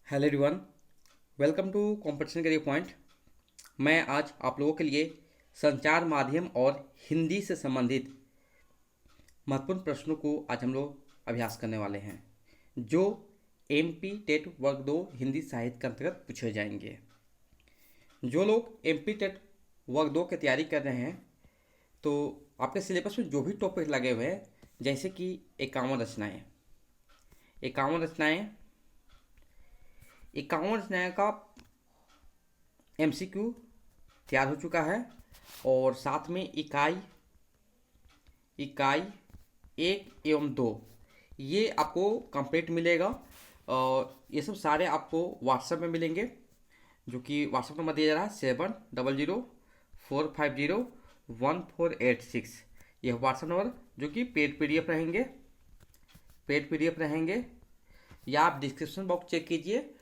Hello everyone, welcome to competition career point. मैं आज आप लोगों के लिए संचार माध्यम और हिंदी से संबंधित महत्वपूर्ण प्रश्नों को आज हम लोग अभ्यास करने वाले हैं, जो एमपी टेट वर्ग 2 हिंदी साहित्य के अंतर्गत पूछे जाएंगे। जो लोग एमपी टेट वर्ग 2 की तैयारी कर रहे हैं, तो आपके सिलेबस में जो भी टॉपिक लगे हुए हैं, जैसे कि 51 रचनाएँ का एमसीक्यू तैयार हो चुका है, और साथ में इकाई इकाई 1 एवं 2 ये आपको कंप्लीट मिलेगा। और ये सब सारे आपको व्हाट्सएप में मिलेंगे, जो कि व्हाट्सएप नंबर दिया जा रहा है 7004501486। यह व्हाट्सएप नंबर जो कि पेड पीडीएफ रहेंगे, या आप डिस्क्रिप्शन बॉक्स चेक कीजिए,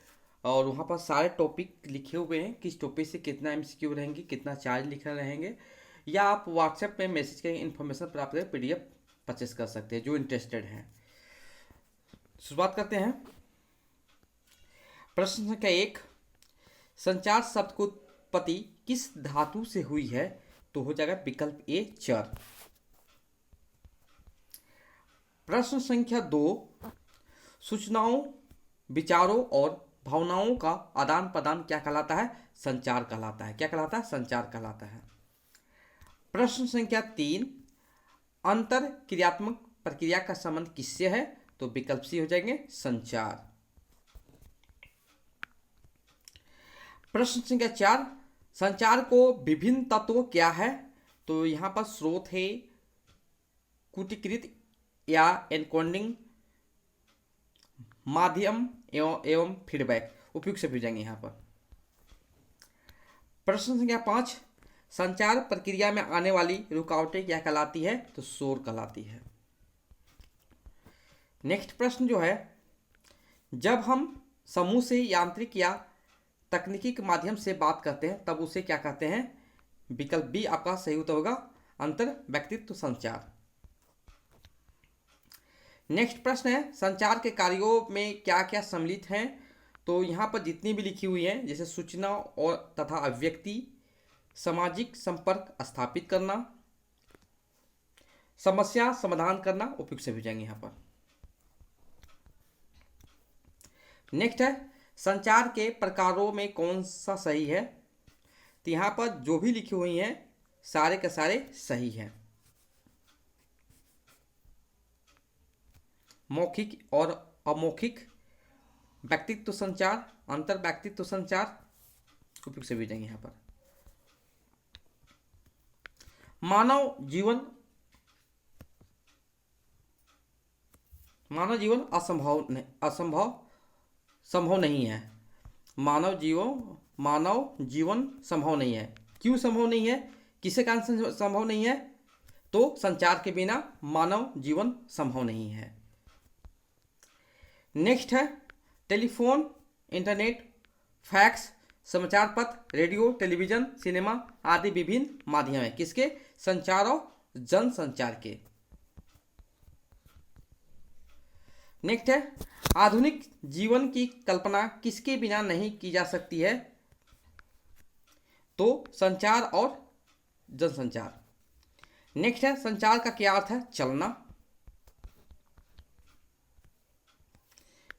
और वहाँ पर सारे टॉपिक लिखे हुए हैं, किस टॉपिक से कितना एमसीक्यू रहेंगे, कितना चार्ज लिखे रहेंगे, या आप व्हाट्सएप में मैसेज करें, इन्फॉर्मेशन प्राप्त करें, पीडीएफ परचेस कर सकते हैं जो इंटरेस्टेड हैं। शुरुआत करते हैं। प्रश्न संख्या 1, संचार शब्द की उत्पत्ति किस धातु से हुई है? तो हो जाएगा विकल्प ए, चर। प्रश्न संख्या 2, सूचनाओं, विचारों और भावनाओं का आदान प्रदान क्या कहलाता है? संचार कहलाता है। क्या कहलाता है? संचार कहलाता है। प्रश्न संख्या 3, अंतर क्रियात्मक प्रक्रिया का संबंध किससे है? तो विकल्प सी हो जाएंगे, संचार। प्रश्न संख्या 4, संचार को विभिन्न तत्व क्या है? तो यहां पर स्रोत है, कूटीकृत या एनकोडिंग, माध्यम एवं फीडबैक। उपयुक्त से भेजेंगे यहाँ पर। प्रश्न संख्या 5, संचार प्रक्रिया में आने वाली रुकावटें क्या कहलाती है? तो शोर कहलाती है। नेक्स्ट प्रश्न जो है, जब हम समूह से यांत्रिक या तकनीकी के माध्यम से बात करते हैं, तब उसे क्या कहते हैं? विकल्प बी आपका सही उत्तर होगा, अंतर व्यक्तित्व संचार। नेक्स्ट प्रश्न है, संचार के कार्यों में क्या क्या सम्मिलित हैं? तो यहाँ पर जितनी भी लिखी हुई हैं, जैसे सूचना और तथा अभिव्यक्ति, सामाजिक संपर्क स्थापित करना, समस्या समाधान करना, उपयुक्त से भेजेंगे यहाँ पर। नेक्स्ट है, संचार के प्रकारों में कौन सा सही है? तो यहाँ पर जो भी लिखी हुई हैं सारे के सारे सही हैं। मौखिक और अमौखिक, व्यक्तित्व संचार, अंतर व्यक्तित्व संचार, उपयुक्त से भेजेंगे यहाँ पर। मानव जीवन संभव नहीं है। मानव जीवन संभव नहीं है। क्यों संभव नहीं है? किसे कारण संभव नहीं है? तो संचार के बिना मानव जीवन संभव नहीं है। नेक्स्ट है, टेलीफोन, इंटरनेट, फैक्स, समाचार पत्र, रेडियो, टेलीविजन, सिनेमा आदि विभिन्न माध्यम है किसके? संचार और जनसंचार के। नेक्स्ट है, आधुनिक जीवन की कल्पना किसके बिना नहीं की जा सकती है? तो संचार और जनसंचार। नेक्स्ट है, संचार का क्या अर्थ है? चलना।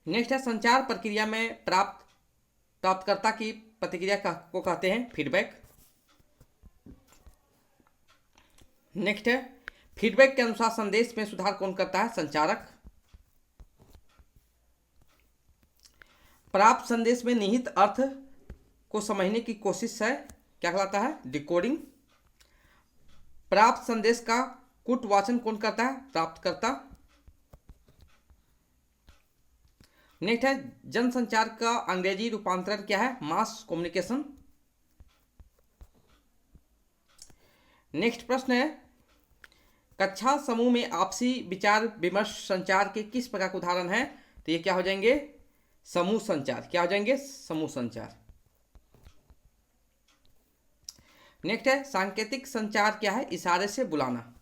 नेक्स्ट है, संचार प्रक्रिया में प्राप्तकर्ता की प्रतिक्रिया को कहते हैं फीडबैक। नेक्स्ट है, फीडबैक के अनुसार संदेश में सुधार कौन करता है? संचारक। प्राप्त संदेश में निहित अर्थ को समझने की कोशिश है, क्या कहलाता है? डिकोडिंग। प्राप्त संदेश का कूटवाचन कौन करता है? प्राप्तकर्ता। नेक्स्ट है, जनसंचार का अंग्रेजी रूपांतरण क्या है? Mass communication. नेक्स्ट प्रश्न है, कक्षा समूह में आपसी विचार विमर्श संचार के किस प्रकार का उदाहरण है? तो ये क्या हो जाएंगे? समूह संचार। क्या हो जाएंगे? समूह संचार। नेक्स्ट है, सांकेतिक संचार क्या है? इशारे से बुलाना।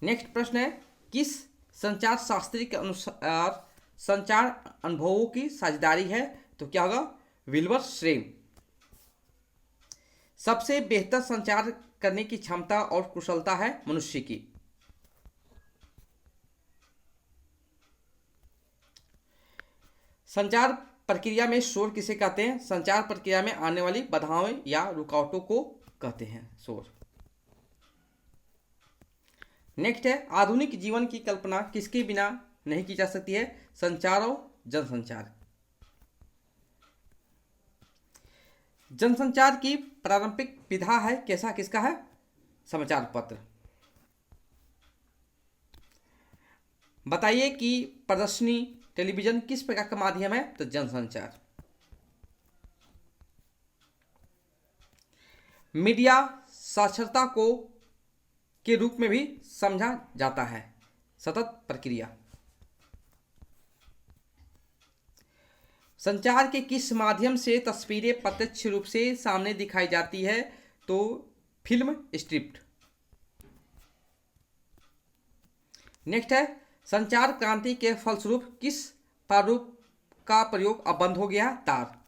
नेक्स्ट प्रश्न है, किस संचार शास्त्री के अनुसार संचार अनुभवों की साझेदारी है, तो क्या होगा? विल्बर श्रेम। सबसे बेहतर संचार करने की क्षमता और कुशलता है मनुष्य की। संचार प्रक्रिया में शोर किसे कहते हैं? संचार प्रक्रिया में आने वाली बाधाओं या रुकावटों को कहते हैं शोर। नेक्स्ट है, आधुनिक जीवन की कल्पना किसके बिना नहीं की जा सकती है? संचार और जनसंचार। जनसंचार की पारंपरिक विधा है कैसा, किसका है? समाचार पत्र। बताइए कि प्रदर्शनी टेलीविजन किस प्रकार का माध्यम है? तो जनसंचार। मीडिया साक्षरता को के रूप में भी समझा जाता है, सतत प्रक्रिया। संचार के किस माध्यम से तस्वीरें प्रत्यक्ष रूप से सामने दिखाई जाती है? तो फिल्म स्क्रिप्ट। नेक्स्ट है, संचार क्रांति के फलस्वरूप किस प्रारूप का प्रयोग अब बंद हो गया? तार।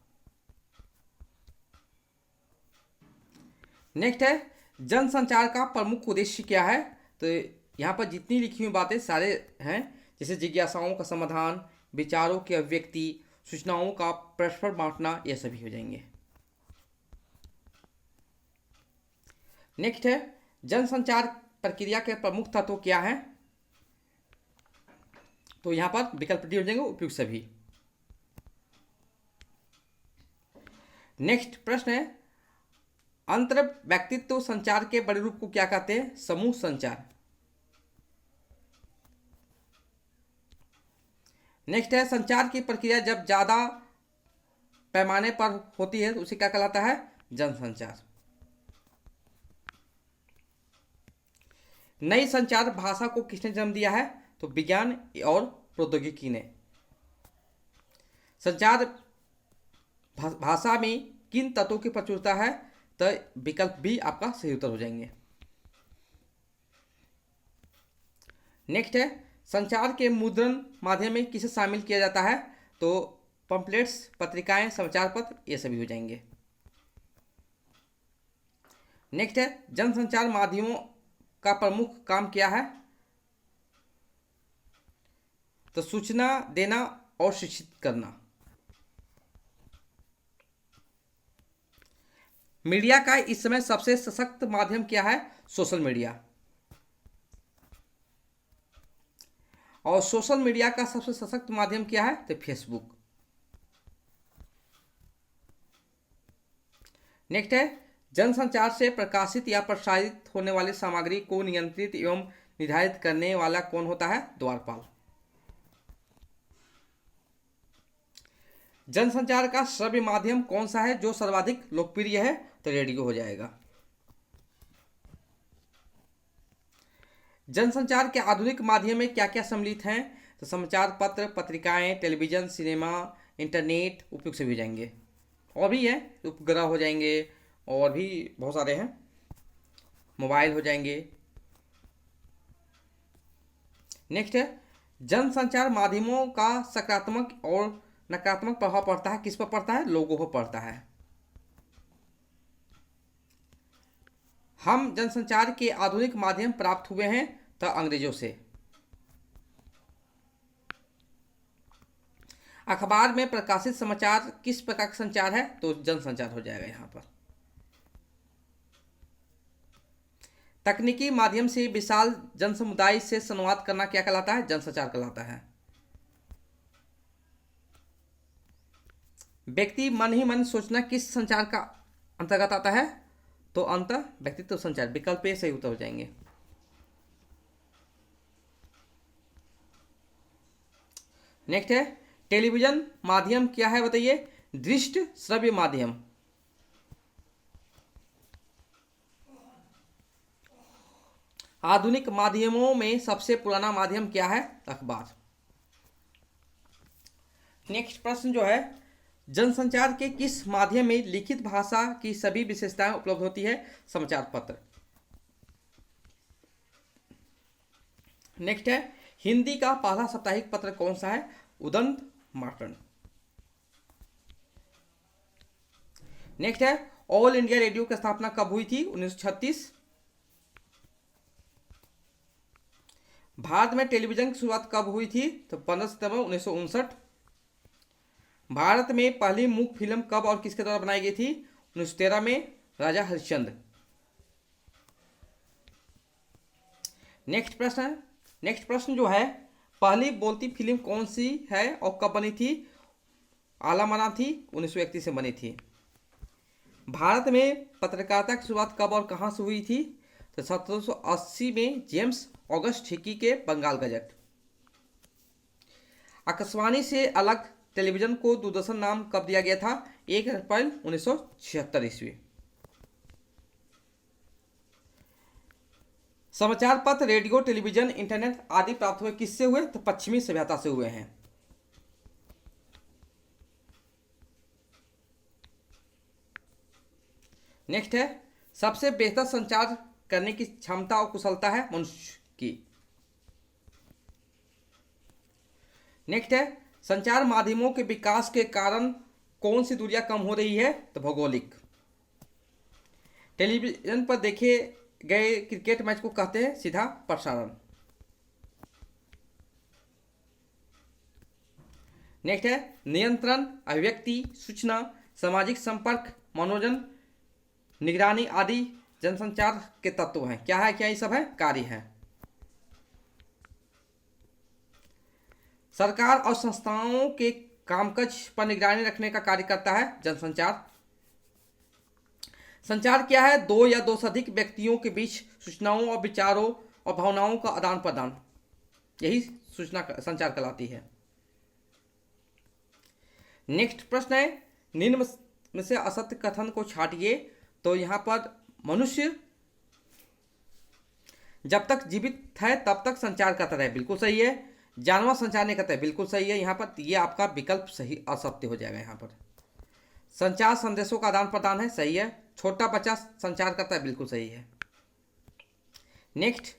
नेक्स्ट है, जनसंचार का प्रमुख उद्देश्य क्या है? तो यहाँ पर जितनी लिखी हुई बातें सारे हैं, जैसे जिज्ञासाओं का समाधान, विचारों की अभिव्यक्ति, सूचनाओं का परस्पर बांटना, ये सभी हो जाएंगे। नेक्स्ट है, जनसंचार प्रक्रिया के प्रमुख तत्व क्या हैं? तो यहाँ पर विकल्प डी हो जाएंगे, उपयुक्त सभी। नेक्स्ट प्रश्न है, अंतर व्यक्तित्व संचार के बड़े रूप को क्या कहते हैं? समूह संचार। नेक्स्ट है, संचार की प्रक्रिया जब ज्यादा पैमाने पर होती है तो उसे क्या कहलाता है? जनसंचार। नई संचार भाषा को किसने जन्म दिया है? तो विज्ञान और प्रौद्योगिकी ने। संचार भाषा में किन तत्वों की प्रचुरता है? तो विकल्प भी आपका सही उत्तर हो जाएंगे। नेक्स्ट है, संचार के मुद्रण माध्यम में किसे शामिल किया जाता है? तो पंपलेट्स, पत्रिकाएं, समाचार पत्र, ये सभी हो जाएंगे। नेक्स्ट है, जनसंचार माध्यमों का प्रमुख काम क्या है? तो सूचना देना और शिक्षित करना। मीडिया का इस समय सबसे सशक्त माध्यम क्या है? Social media. और सोशल मीडिया का सबसे सशक्त माध्यम क्या है? तो फेसबुक। नेक्स्ट है, जनसंचार से प्रकाशित या प्रसारित होने वाली सामग्री को नियंत्रित एवं निर्धारित करने वाला कौन होता है? द्वारपाल। जनसंचार का श्रव्य माध्यम कौन सा है जो सर्वाधिक लोकप्रिय है? तो रेडियो हो जाएगा। जनसंचार के आधुनिक माध्यम में क्या क्या सम्मिलित हैं? तो समाचार पत्र, पत्रिकाएं, टेलीविजन, सिनेमा, इंटरनेट, उपयुक्त से भी जाएंगे। और भी है, उपग्रह हो जाएंगे, और भी बहुत सारे हैं, मोबाइल हो जाएंगे। नेक्स्ट है, जनसंचार माध्यमों का सकारात्मक और नकारात्मक प्रभाव पड़ता है, किस पर पड़ता है? लोगों पर पड़ता है। हम जनसंचार के आधुनिक माध्यम प्राप्त हुए हैं तो अंग्रेजों से। अखबार में प्रकाशित समाचार किस प्रकार का संचार है? तो जनसंचार हो जाएगा यहां पर। तकनीकी माध्यम से विशाल जनसमुदाय से संवाद करना क्या कहलाता है? जनसंचार कहलाता है। व्यक्ति मन ही मन सोचना किस संचार का अंतर्गत आता है? तो अंतर व्यक्तित्व संचार। विकल्प ए सही उत्तर हो जाएंगे। नेक्स्ट है, टेलीविजन माध्यम क्या है? बताइए। दृश्य श्रव्य माध्यम। आधुनिक माध्यमों में सबसे पुराना माध्यम क्या है? अखबार। नेक्स्ट प्रश्न जो है, जनसंचार के किस माध्यम में लिखित भाषा की सभी विशेषताएं उपलब्ध होती है? समाचार पत्र। नेक्स्ट है, हिंदी का पहला साप्ताहिक पत्र कौन सा है? उदंत मार्टन। नेक्स्ट है ऑल इंडिया रेडियो की स्थापना कब हुई थी? 1936। भारत में टेलीविजन की शुरुआत कब हुई थी? तो 15 सितंबर 1959। भारत में पहली मूक फिल्म कब और किसके द्वारा बनाई गई थी? 1913 में राजा हरिश्चंद्र। नेक्स्ट प्रश्न जो है, पहली बोलती फिल्म कौन सी है और कब बनी थी? आला मरा थी, 1931 से बनी थी। भारत में पत्रकारिता की शुरुआत कब और कहां से हुई थी? तो 1780 में जेम्स ऑगस्ट हिकी के बंगाल गजट। आकाशवाणी से अलग टेलीविजन को दूरदर्शन नाम कब दिया गया था? 1 अप्रैल 1976 ईस्वी। समाचार पत्र, रेडियो, टेलीविजन, इंटरनेट आदि प्राप्त हुए किससे हुए? तो पश्चिमी सभ्यता से हुए हैं। नेक्स्ट है सबसे बेहतर संचार करने की क्षमता और कुशलता है मनुष्य की। नेक्स्ट है संचार माध्यमों के विकास के कारण कौन सी दूरियां कम हो रही है? तो भौगोलिक। टेलीविजन पर देखे गए क्रिकेट मैच को कहते हैं सीधा प्रसारण। नेक्स्ट है नियंत्रण, अभिव्यक्ति, सूचना, सामाजिक संपर्क, मनोरंजन, निगरानी आदि जनसंचार के तत्व हैं। क्या है? क्या ये सब है? कार्य है। सरकार और संस्थाओं के कामकाज पर निगरानी रखने का कार्य करता है जनसंचार। संचार क्या है? दो या दो से अधिक व्यक्तियों के बीच सूचनाओं और विचारों और भावनाओं का आदान प्रदान, यही सूचना संचार कहलाती है। नेक्स्ट प्रश्न है निम्न में से असत्य कथन को छांटिए। तो यहां पर मनुष्य जब तक जीवित है तब तक संचार करता रहे, बिल्कुल सही है। जानवर संचार नहीं करते, बिल्कुल सही है। यहाँ पर ये आपका विकल्प सही असत्य हो जाएगा। यहाँ पर संचार संदेशों का आदान प्रदान है, सही है। छोटा बच्चा संचार करता है, बिल्कुल सही है। नेक्स्ट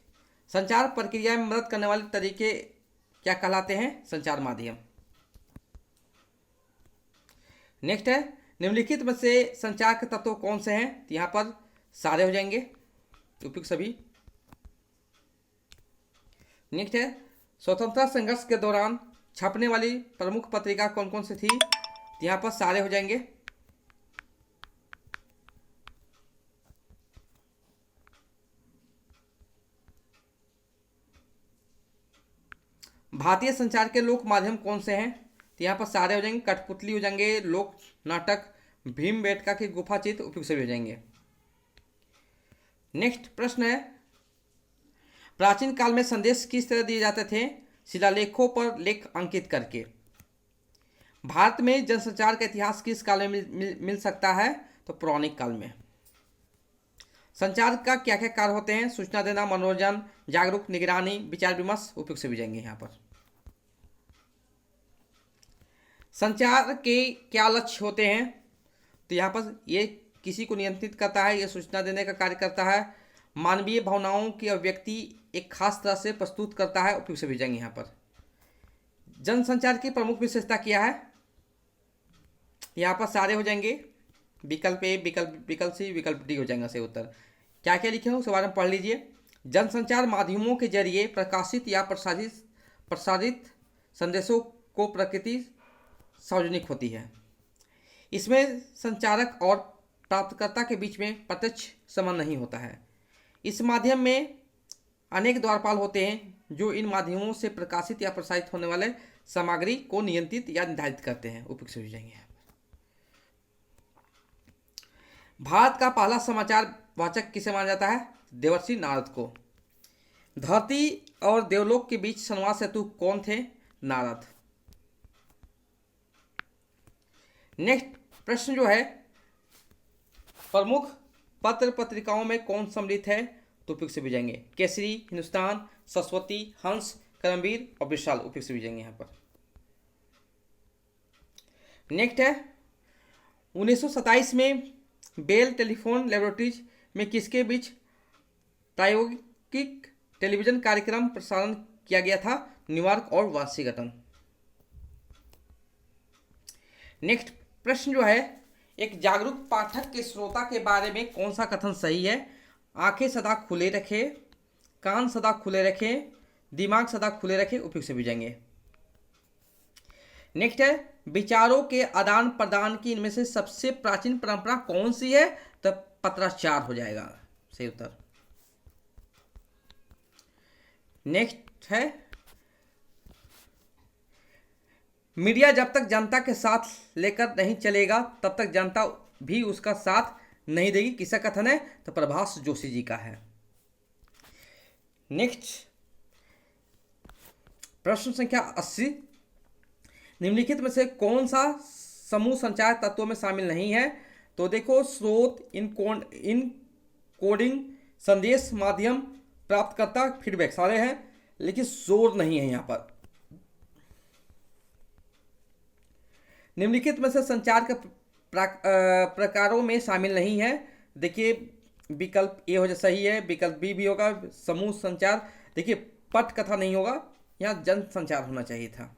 संचार प्रक्रिया में मदद करने वाले तरीके क्या कहलाते हैं? संचार माध्यम। नेक्स्ट है निम्नलिखित में से संचार के तत्व कौन से हैं? तो यहाँ पर सारे हो जाएंगे उपयुक्त सभी। नेक्स्ट है स्वतंत्रता संघर्ष के दौरान छपने वाली प्रमुख पत्रिका कौन कौन सी थी? तो यहाँ पर सारे हो जाएंगे। भारतीय संचार के लोक माध्यम कौन से हैं? तो यहाँ पर सारे हो जाएंगे। कठपुतली हो जाएंगे, लोक नाटक, भीमबेटका की गुफा चित्र उपयुक्त सभी हो जाएंगे। नेक्स्ट प्रश्न है प्राचीन काल में संदेश किस तरह दिए जाते थे? शिलालेखों पर लेख अंकित करके। भारत में जनसंचार का इतिहास किस काल में मिल सकता है? तो पौराणिक काल में। संचार का क्या क्या कार्य होते हैं? सूचना देना, मनोरंजन, जागरूक, निगरानी, विचार विमर्श उपयुक्त सभी जाएंगे। यहाँ पर संचार के क्या लक्ष्य होते हैं? तो यहाँ पर ये किसी को नियंत्रित करता है, ये सूचना देने का कार्य करता है, मानवीय भावनाओं की अभिव्यक्ति एक खास तरह से प्रस्तुत करता है, उपयुक्त सभी जाएंगे। यहाँ पर जनसंचार की प्रमुख विशेषता क्या है? यहाँ पर सारे हो जाएंगे। विकल्प ए, विकल्प सी, विकल्प डी हो जाएगा सही उत्तर। क्या क्या लिखे हो उसके बारे में पढ़ लीजिए। जनसंचार माध्यमों के जरिए प्रकाशित या प्रसारित संदेशों को प्रकृति सार्वजनिक होती है। इसमें संचारक और प्राप्तकर्ता के बीच में प्रत्यक्ष संबंध नहीं होता है। इस माध्यम में अनेक द्वारपाल होते हैं जो इन माध्यमों से प्रकाशित या प्रसारित होने वाले सामग्री को नियंत्रित या निर्धारित करते हैं, उपयुक्त हो जाएंगे। भारत का पहला समाचार वाचक किसे माना जाता है? देवर्षि नारद को। धरती और देवलोक के बीच संवाद सेतु कौन थे? नारद। नेक्स्ट प्रश्न जो है प्रमुख पत्र पत्रिकाओं में कौन सम्मिलित है? तो उपयुक्त से भी जाएंगे। केसरी, हिंदुस्तान, सरस्वती, हंस, करमवीर और विशाल उपयुक्त से भी जाएंगे। यहाँ पर नेक्स्ट है 1927 में बेल टेलीफोन लैबोरेटरीज में किसके बीच प्रायोगिक टेलीविजन कार्यक्रम प्रसारण किया गया था? न्यूयॉर्क और वाशिंगटन। नेक्स्ट प्रश्न जो है, एक जागरूक पाठक के श्रोता के बारे में कौन सा कथन सही है? आंखें सदा खुले रखें, कान सदा खुले रखें, दिमाग सदा खुले रखें, उपयुक्त से बुझेंगे। नेक्स्ट है, विचारों के आदान प्रदान की इनमें से सबसे प्राचीन परंपरा कौन सी है? तो पत्राचार हो जाएगा सही उत्तर। नेक्स्ट है, मीडिया जब तक जनता के साथ लेकर नहीं चलेगा तब तक जनता भी उसका साथ नहीं देगी, किसका कथन है? तो प्रभास जोशी जी का है। नेक्स्ट प्रश्न संख्या 80, निम्नलिखित में से कौन सा समूह संचार तत्वों में शामिल नहीं है? तो देखो, स्रोत, इनकोडिंग, संदेश, माध्यम, प्राप्तकर्ता, फीडबैक सारे हैं, लेकिन शोर नहीं है यहाँ पर। निम्नलिखित में से संचार के प्रकारों में शामिल नहीं है। देखिए, विकल्प ए हो जाए सही है, विकल्प बी भी होगा, समूह संचार। देखिए, पटकथा नहीं होगा, यहाँ जन संचार होना चाहिए था।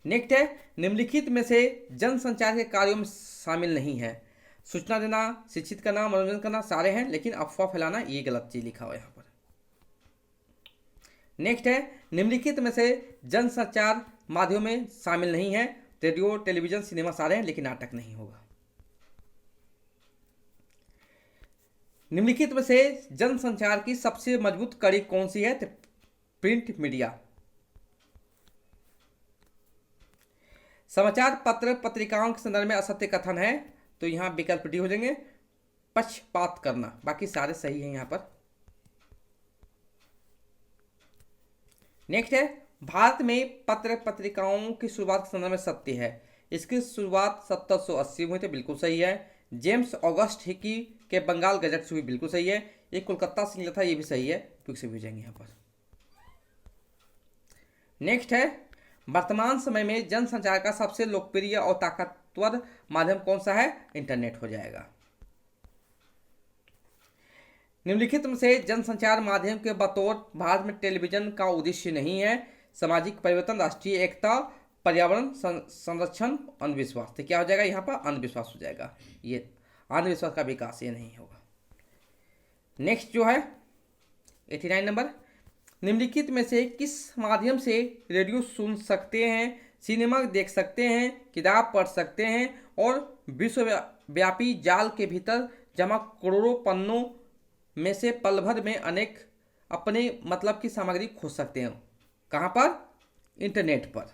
नेक्स्ट है, निम्नलिखित में से जन संचार के कार्यों में शामिल नहीं है। सूचना देना, शिक्षित करना, मनोरंजन करना सारे हैं, लेकिन अफवाह फैलाना ये गलत चीज लिखा हुआ है यहाँ पर। नेक्स्ट है, निम्नलिखित में से जन संचार माध्यमों में शामिल नहीं है। रेडियो, टेलीविजन, सिनेमा सारे हैं, लेकिन नाटक नहीं होगा। निम्नलिखित में से जन संचार की सबसे मजबूत कड़ी कौन सी है? तो प्रिंट मीडिया। समाचार पत्र पत्रिकाओं के संदर्भ में असत्य कथन है, तो यहां विकल्प डी हो जाएंगे, पक्षपात करना। बाकी सारे सही हैं यहां पर। नेक्स्ट है, भारत में पत्र पत्रिकाओं की शुरुआत के संदर्भ में सत्य है। इसकी शुरुआत 1780 में हुई थी, बिल्कुल सही है। जेम्स ऑगस्ट हिकी के बंगाल गजट से हुई, बिल्कुल सही है। एक कोलकाता से निकला था, ये भी सही है, क्योंकि से भी हो जाएंगे यहाँ पर। नेक्स्ट है, वर्तमान समय में जनसंचार का सबसे लोकप्रिय और ताकतवर माध्यम कौन सा है? इंटरनेट हो जाएगा। निम्नलिखित में से जनसंचार माध्यम के बतौर भारत में टेलीविजन का उद्देश्य नहीं है। सामाजिक परिवर्तन, राष्ट्रीय एकता, पर्यावरण संरक्षण, अंधविश्वास। तो क्या हो जाएगा यहाँ पर? अंधविश्वास हो जाएगा। ये अंधविश्वास का विकास ये नहीं होगा। नेक्स्ट जो है 89 नंबर, निम्नलिखित में से किस माध्यम से रेडियो सुन सकते हैं, सिनेमा देख सकते हैं, किताब पढ़ सकते हैं और विश्वव्यापी जाल के भीतर जमा करोड़ों पन्नों में से पल भर में अनेक अपने मतलब की सामग्री खोज सकते हैं? कहाँ पर? इंटरनेट पर।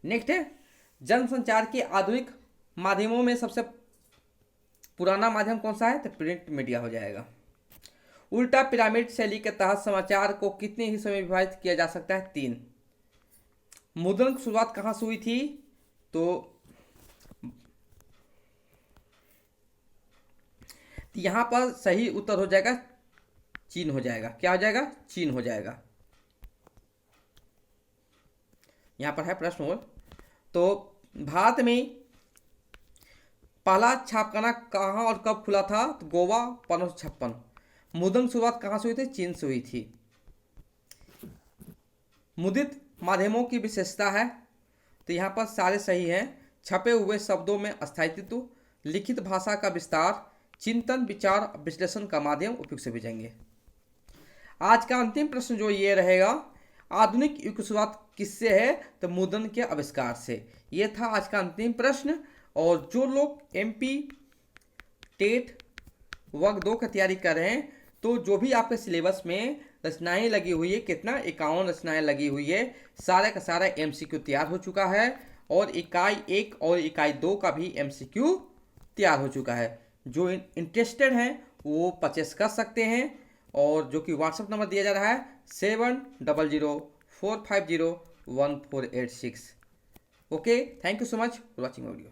नेक्स्ट है, जनसंचार के आधुनिक माध्यमों में सबसे पुराना माध्यम कौन सा है? तो प्रिंट मीडिया हो जाएगा। उल्टा पिरामिड शैली के तहत समाचार को कितने हिस्सों में विभाजित किया जा सकता है? 3। मुद्रण की शुरुआत कहां से हुई थी? तो यहां पर सही उत्तर हो जाएगा चीन हो जाएगा। क्या हो जाएगा? चीन हो जाएगा। यहां पर है प्रश्न और, तो भारत में पहला छापखाना कहां और कब खुला था? तो गोवा 1556। मुद्रण शुरुआत कहां से हुई थी? चीन से हुई थी। मुद्रित माध्यमों की विशेषता है, तो यहाँ पर सारे सही हैं। छपे हुए शब्दों में स्थायित्व, लिखित भाषा का विस्तार, चिंतन, विचार, विश्लेषण का माध्यम, उपयुक्त से भेजेंगे। आज का अंतिम प्रश्न जो ये रहेगा, आधुनिक युग की शुरुआत किससे है? तो मुद्रण के आविष्कार से। ये था आज का अंतिम प्रश्न। और जो लोग MP टेट वर्ग 2 की तैयारी कर रहे हैं, तो जो भी आपके सिलेबस में रचनाएं लगी हुई है, कितना 51 रचनाएं लगी हुई है, सारा का सारा MCQ तैयार हो चुका है। और इकाई 1 और इकाई 2 का भी MCQ तैयार हो चुका है। जो इंटरेस्टेड हैं वो परचेस कर सकते हैं, और जो कि व्हाट्सएप नंबर दिया जा रहा है 7004501486। Okay, thank you so much for watching video.